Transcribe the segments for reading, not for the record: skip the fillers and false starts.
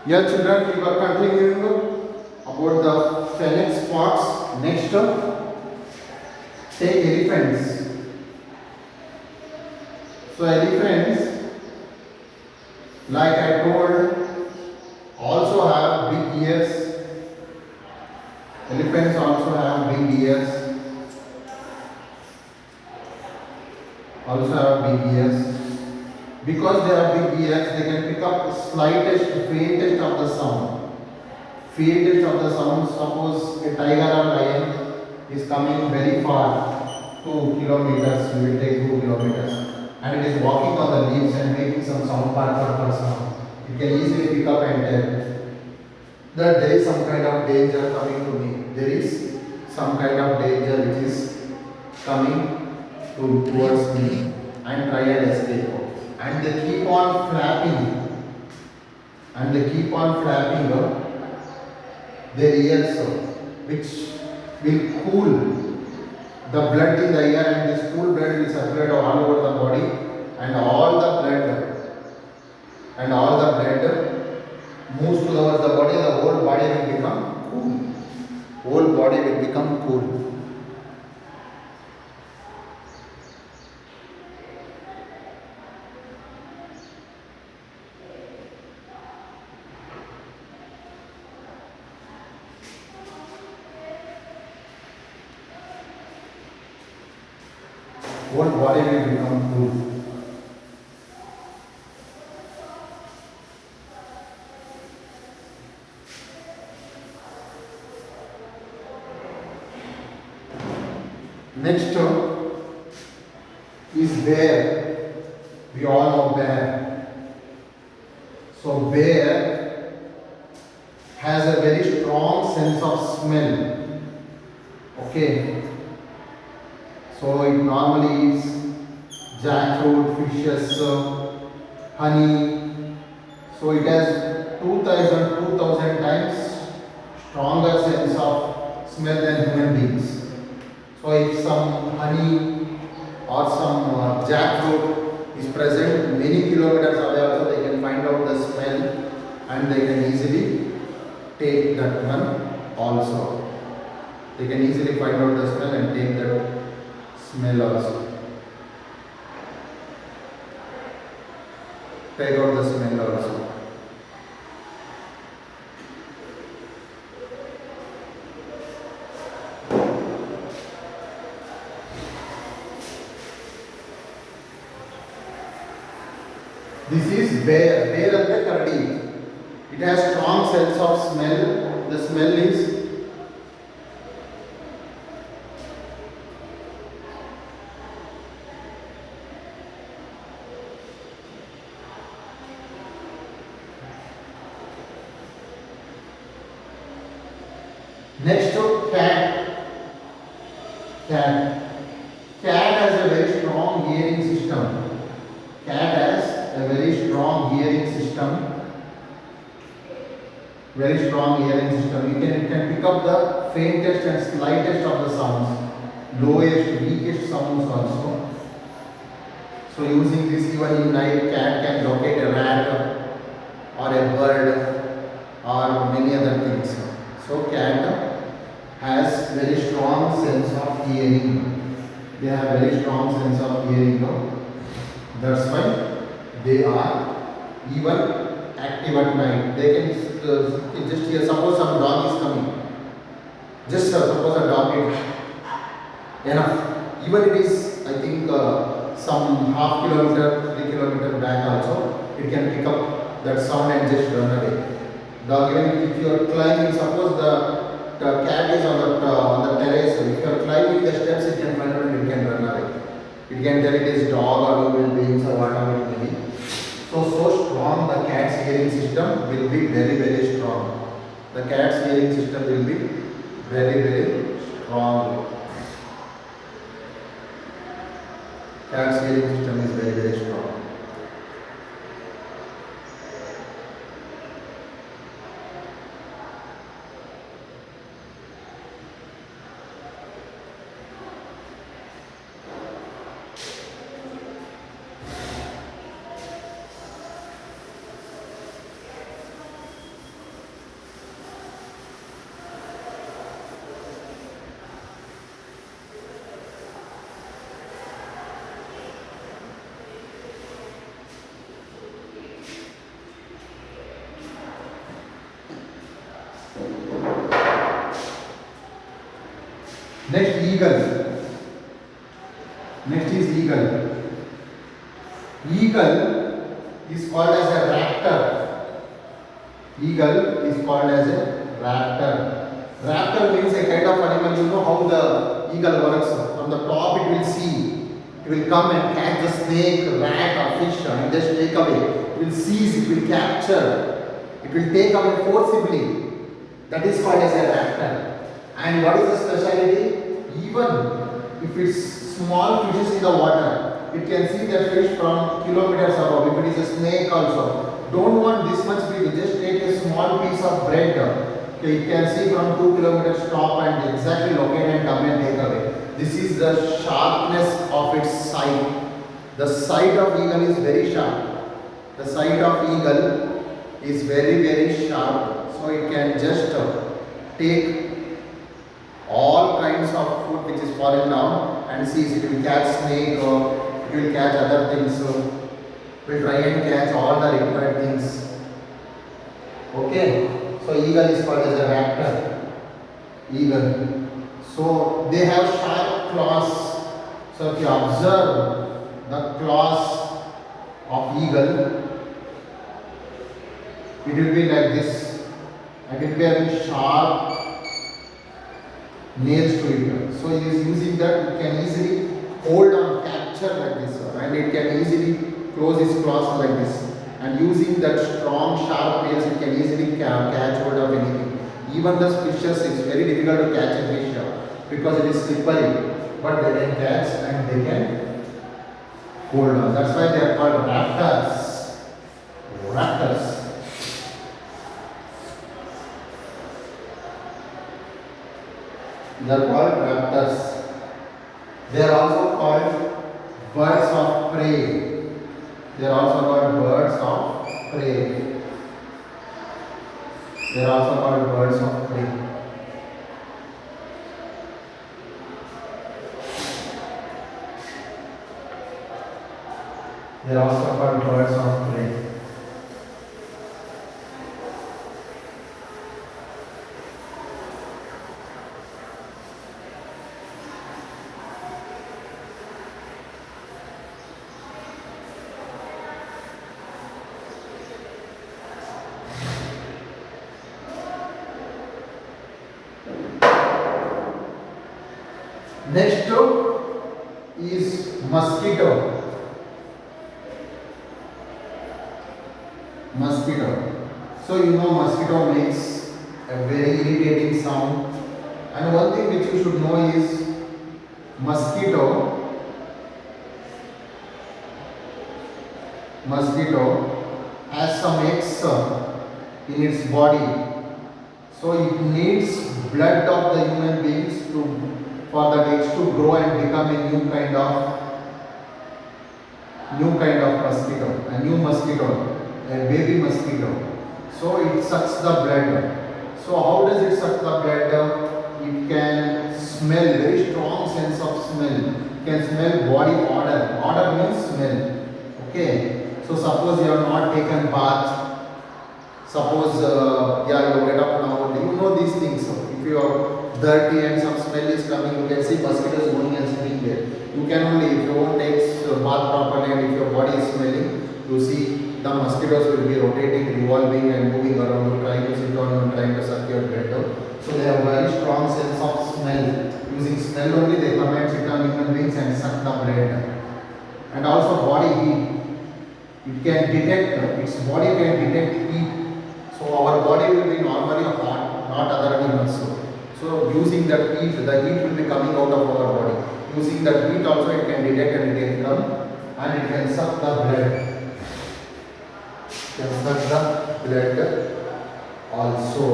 Here children, we were continuing about the phoenix spots. Next, take elephants. So elephants, like I told, also have big ears. Elephants also have big ears. Also have big ears. Because they have big ears, they can pick up slightest, faintest of the sound. Faintest of the sound. Suppose a tiger or lion is coming very far, 2 kilometers. We will take 2 kilometers, and it is walking on the leaves and making some sound, part sound. It can easily pick up and tell that there is some kind of danger coming to me. There is some kind of danger which is coming towards me, and try and escape. And they keep on flapping, their ears, which will cool the blood in the ear, and this cool blood will circulate all over the body, and all the blood moves towards the body. The whole body will become cool. Whole body will become cool. Whole body will become cool. Next is bear. We all know bear. So bear has a very strong sense of smell. Okay. So it normally eats jackfruit, fishes, honey. So it has 2000 times stronger sense of smell than human beings. So if some honey or some jackfruit is present many kilometers away also, they can find out the smell and they can easily take that one also. They can easily find out the smell and take that smell also. Take out the smell also. This is bear. Bear and the kardi. It has strong sense of smell. The smell is next to cat. Cat has a very strong hearing system. Cat has a very strong hearing system. Very strong hearing system. It can pick up the faintest and slightest of the sounds, lowest, weakest sounds also. So using this, even in night, cat can locate a rat or a bird or many other things. So cat has very strong sense of hearing. They have very strong sense of hearing. No? That's why they are even active at night. They can just hear, suppose some dog is coming. Just suppose a dog is enough. Even it is, I think, some half kilometer, 3 kilometer back also, it can pick up that sound and just run away. Dog, even if you are climbing, suppose the cat is on the terrace, if you are climbing the steps, it can find out and it can run away. It can tell it is dog or human beings or whatever it may be. So strong the cat's hearing system will be very, very strong. The cat's hearing system will be very, very strong. Cat's hearing system is very, very strong. Next, eagle. Next is eagle. Eagle is called as a raptor. Eagle is called as a raptor. Raptor means a kind of animal. You know how the eagle works. From the top it will see. It will come and catch the snake, rat or fish and just take away. It will seize, it will capture. It will take away forcibly. That is called as a raptor. And what is the speciality? Even if it's small fishes in the water, it can see that fish from kilometers above. If it is a snake also, don't want this much big, just take a small piece of bread. Okay, it can see from 2 kilometers top and exactly locate and come and take away. This is the sharpness of its sight. The sight of eagle is very sharp. The sight of eagle is very, very sharp. So it can just take all kinds of food which is falling down and sees. It will catch snake or it will catch other things. So it will try and catch all the required things. Okay. So eagle is called as a raptor. Eagle. So they have sharp claws. So if you observe the claws of eagle, it will be like this, and it will be having sharp nails to it. So he is using that. It can easily hold on, capture like this, and it can easily close its claws like this. And using that strong sharp nails, it can easily catch hold of anything. Even the fishes, it's very difficult to catch a fish because it is slippery, but they can catch and they can hold on. That's why they are called raptors. Raptors. They are called raptors. They are also called birds of prey. They are also called birds of prey. They are also called birds of prey. They are also called birds of prey. Next is mosquito. Mosquito. So you know mosquito makes a very irritating sound. And one thing which you should know is mosquito has some eggs in its body. So it needs blood of the human beings for the eggs to grow and become a new kind of mosquito, a new mosquito, a baby mosquito. So it sucks the blood. So how does it suck the blood? It can smell, very strong sense of smell. It can smell body odor. Odor means smell. Okay. So suppose you have not taken bath. Suppose you get up now. You know these things. If you are dirty and some smell is coming, you can see mosquitoes going and sitting there. You can only, if you won't take bath properly and if your body is smelling, you see the mosquitoes will be rotating, revolving and moving around, trying to sit down and trying to suck your blood out. So they have very strong sense of smell. Using smell only they come and sit on human beings and suck the blood. And also body heat. It can detect, its body can detect heat. So our body will be normally hot, not other animals. So using that heat, the heat will be coming out of our body. Using that heat also it can detect and it can come and it can suck the blood. It can suck the blood also.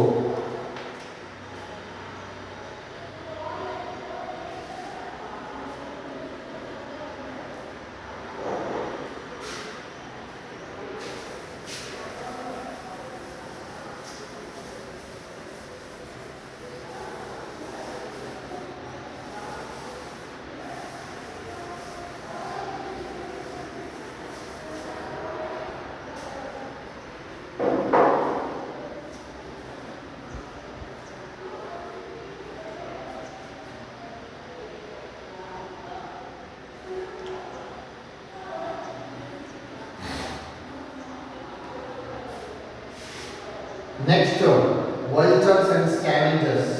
Next, vultures and scavengers.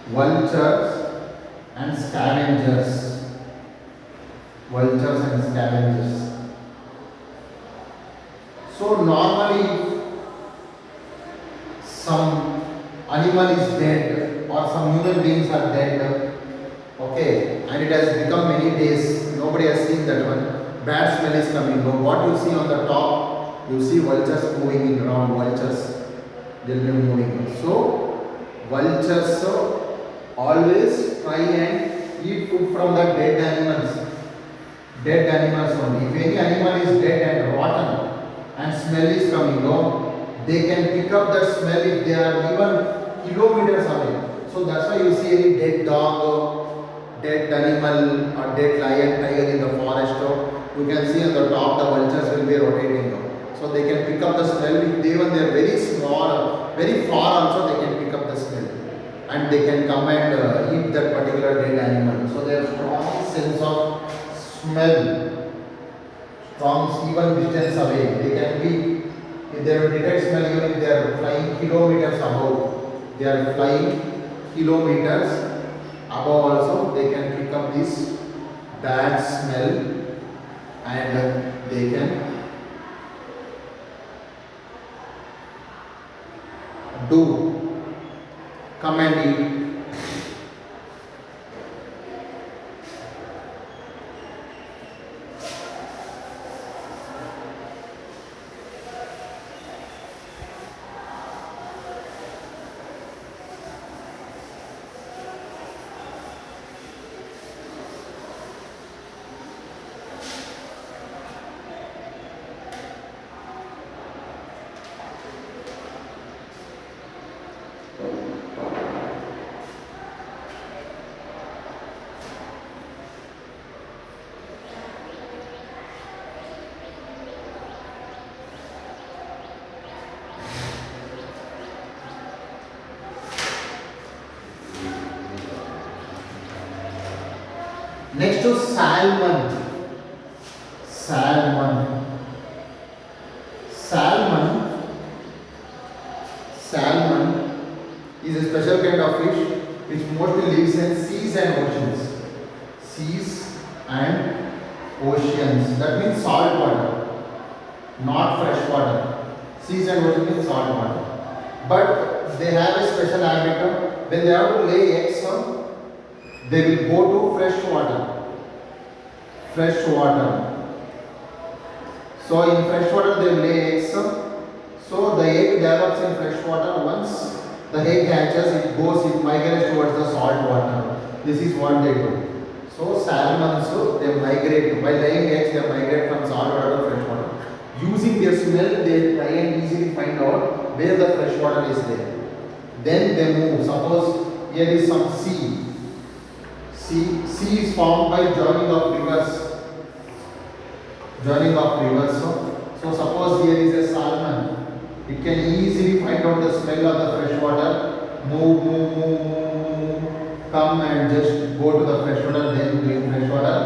Vultures and scavengers. Vultures and scavengers. So normally some animal is dead or some human beings are dead, okay, and it has become many days, nobody has seen that one, bad smell is coming. But what you see on the top, you see vultures moving in around, vultures, they will be moving. So vultures always try and eat food from the dead animals. Dead animals only. If any animal is dead and rotten and smell is coming, they can pick up that smell if they are even kilometers away. So that's why you see any dead dog, dead animal or dead lion, tiger in the forest, you can see on the top the vultures will be rotating. So they can pick up the smell. If they even they are very small, very far also they can pick up the smell. And they can come and eat that particular dead animal. So they have strong sense of smell, from even distance away. They can be, if they will detect smell even if they are flying kilometers above. They are flying kilometers above also, they can pick up this bad smell and they can come and eat. Next to salmon. Salmon. Salmon. Salmon is a special kind of fish which mostly lives in seas and oceans. Seas and oceans. That means salt water, not fresh water. Seas and oceans means salt water. But they have a special habit. When they have to lay eggs, they will go to fresh water. Fresh water. So in fresh water they lay eggs. So the egg develops in fresh water. Once the egg hatches, it migrates towards the salt water. This is what they do. So salmon, they migrate. By laying eggs, they migrate from salt water to fresh water. Using their smell, they try and easily find out where the fresh water is there. Then they move. Suppose here is some sea. Sea is formed by joining of rivers. Joining of rivers. So suppose here is a salmon. It can easily find out the smell of the fresh water. Move. Come and just go to the fresh water. Then drink fresh water.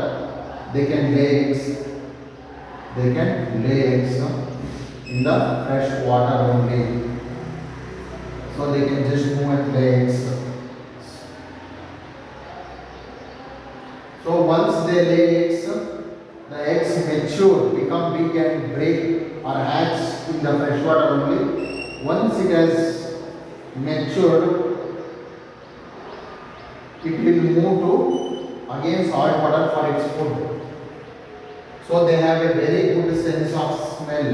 They can lay eggs. They can lay eggs in the fresh water only. So they can just move and lay eggs. So once they lay eggs, the eggs mature, become big and break or hatch in the fresh water only. Once it has matured, it will move to again salt water for its food. So they have a very good sense of smell.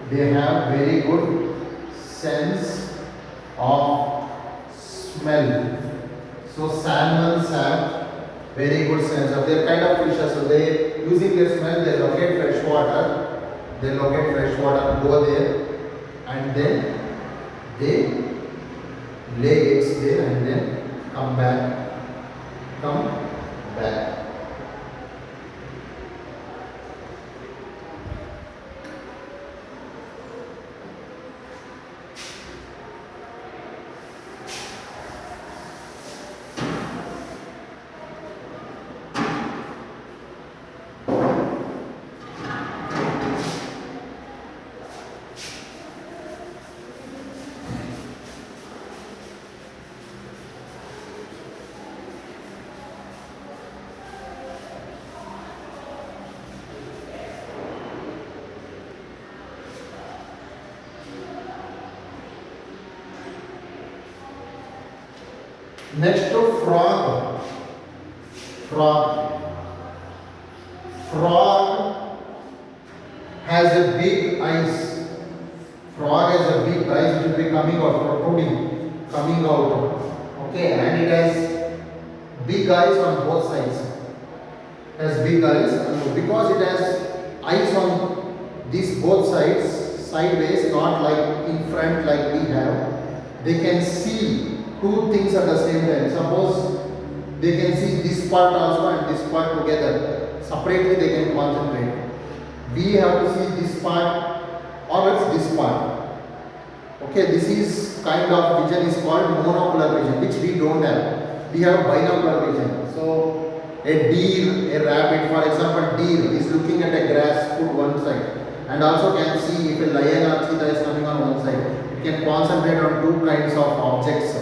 They have very good sense of smell. So salmons have very good sense of, they are kind of fishes. So they, using their smell, they locate fresh water. They locate fresh water, go there, and then they lay eggs there and then come back. Next to frog. Frog. Frog has a big eyes. Frog has a big eyes which will be coming out, protruding, coming out. Okay, and it has big eyes on both sides. Has big eyes, and because it has eyes on these both sides, sideways, not like in front like we have, they can see two things at the same time. Suppose they can see this part also and this part together. Separately they can concentrate. We have to see this part or else this part. Okay, this is kind of vision is called monocular vision, which we don't have. We have binocular vision. So a deer, a rabbit, for example, deer is looking at a grass food one side and also can see if a lion or cheetah is coming on one side. It can concentrate on two kinds of objects.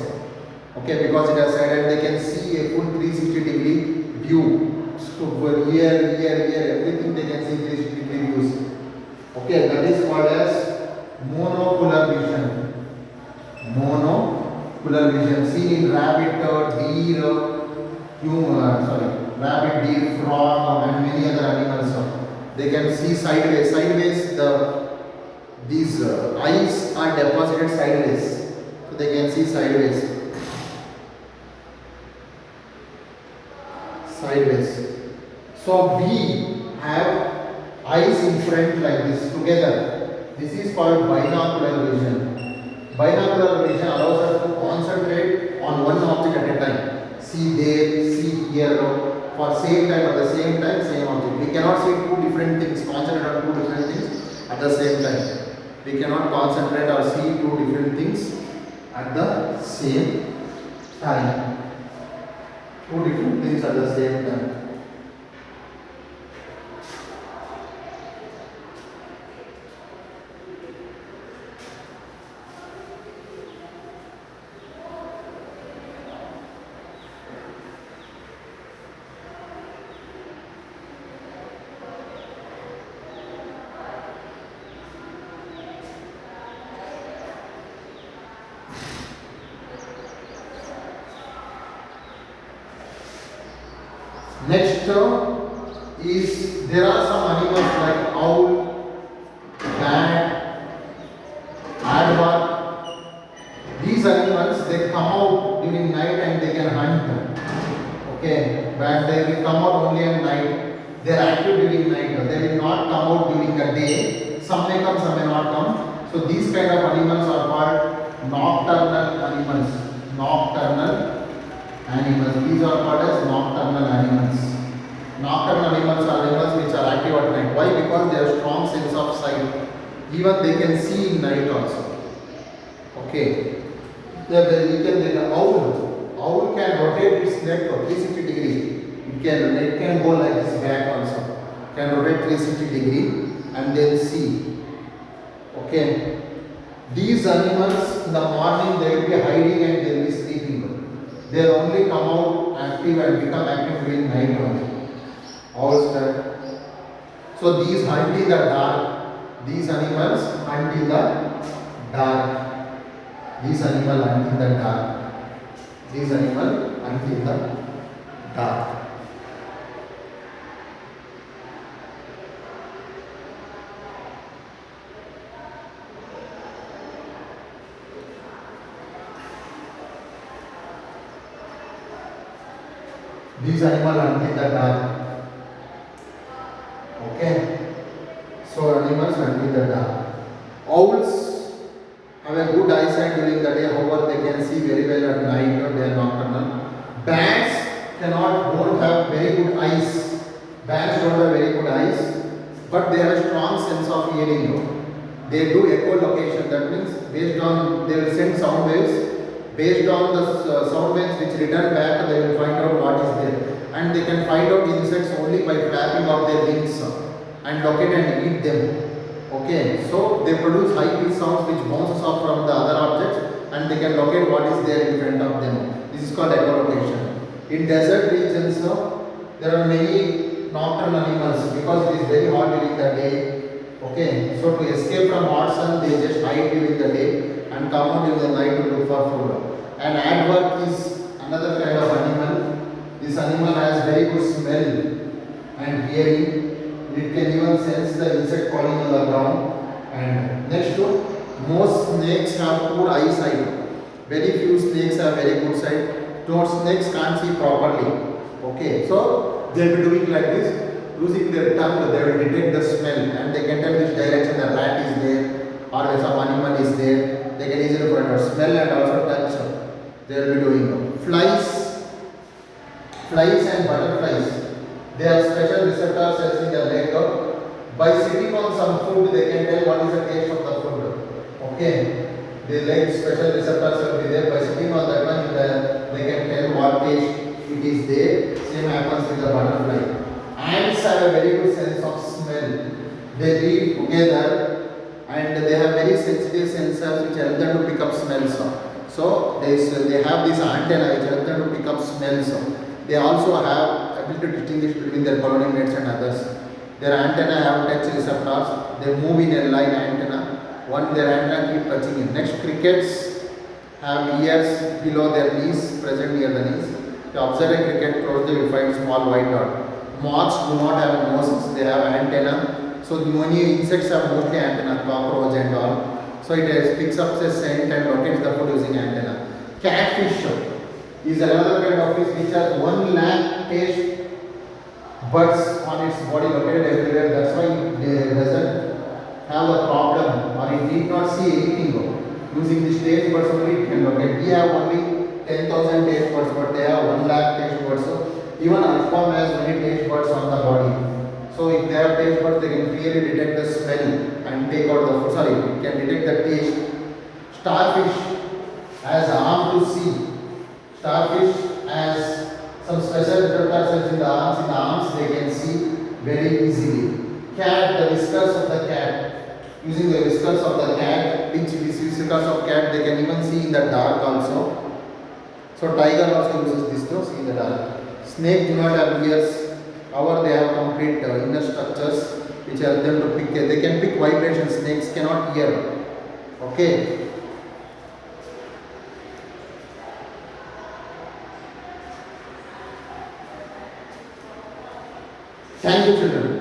Okay, because it has side and they can see a full 360-degree view. So here, everything they can see 360-degree views. Okay, that is called as monocular vision. Monocular vision seen in rabbit, deer, rabbit, deer, frog, and many other animals. They can see sideways. These eyes are deposited sideways, so they can see sideways. So we have eyes in front like this together. This is called binocular vision. Binocular vision allows us to concentrate on one object at a time. See there, see here, for same time at the same time, same object. We cannot see two different things, concentrate on two different things at the same time. We cannot concentrate or see two different things at the same time. Two different things at the same time. Next is there are some animals like owl, bat, aardvark. These animals they come out during night and they can hunt. Okay, but they will come out only at night. They are active during night. They will not come out during the day. Some may come, some may not come. So these kind of animals are called nocturnal animals. These are called as nocturnal animals. Nocturnal animals are animals which are active at night. Why? Because they have strong sense of sight. Even they can see in night also. Okay. The owl can rotate its neck 360 degree. It can go like this back also. Can rotate 360 degree and then see. Okay. These animals in the morning they will be hiding and they will be sleeping. They will only come out active and become active during night only. Owls. So these hunt in the dark. These animals hunt in the dark. These animals hunt in the dark. These animals hunt in the dark. These animals hunt in the dark. Okay. So animals hunt in the dark. Owls have a good eyesight during the day, however they can see very well at night or they are nocturnal. Bats don't have very good eyes. Bats don't have very good eyes, but they have a strong sense of hearing. They do echolocation. That means based on they will send sound waves. Based on the sound waves which return back, they will find out what is there, and they can find out insects only by flapping of their wings and locate and eat them. Okay, so they produce high pitch sounds which bounces off from the other objects, and they can locate what is there in front of them. This is called echolocation. In desert regions, there are many nocturnal animals because it is very hot during the day. Okay, so to escape from hot sun, they just hide during the day and come out during the night to look for food. And aardvark is another kind of animal. This animal has very good smell and hearing. It can even sense the insect crawling on the ground. And next to, most snakes have poor eyesight. Very few snakes have very good sight. Those snakes can't see properly. Okay, so they'll be doing like this. Using their tongue, they will detect the smell and they can tell which direction the rat is there or some animal is there. They can easily find out smell and also touch. They will be doing. Flies and butterflies. They have special receptor cells in their leg. By sitting on some food, they can tell what is the taste of the food. Okay. They like special receptor cells will be there. By sitting on that one, they can tell what taste it is there. Same happens with the butterfly. Ants have a very good sense of smell. They live together and they have very sensitive sensors which help them to pick up smells. So they have this antenna which help them to pick up smells. They also have ability to distinguish between their colony mates and others. Their antenna have touch receptors. They move in a line antenna. One their antenna keep touching it. Next, crickets have ears below their knees, present near the knees. If you observe a cricket closely, you will find small white dot. Moths do not have noses, they have antenna. So many insects have mostly antenna, cockroach and all. So it picks up the scent and locates the food using antenna. Catfish is another kind of fish which has 1 lakh taste buds on its body located everywhere. That's why it doesn't have a problem or it need not see anything. Using these taste buds only it can locate. We have only 10,000 taste buds, but they have 1 lakh taste buds. So even earthworm has many taste buds on the body. So if they have taste buds, they can clearly detect the smell and take out the food. Sorry, it can detect the taste. Starfish has arm to see. Starfish has some special receptor cells in the arms. In the arms, they can see very easily. Cat, the whiskers of the cat. Using the whiskers of the cat, whiskers of cat, they can even see in the dark also. So tiger also uses this to see in the dark. Snake do not have ears. However, they have complete inner structures which help them to pick. They can pick vibrations. Snakes cannot hear. Okay. Thank you, children.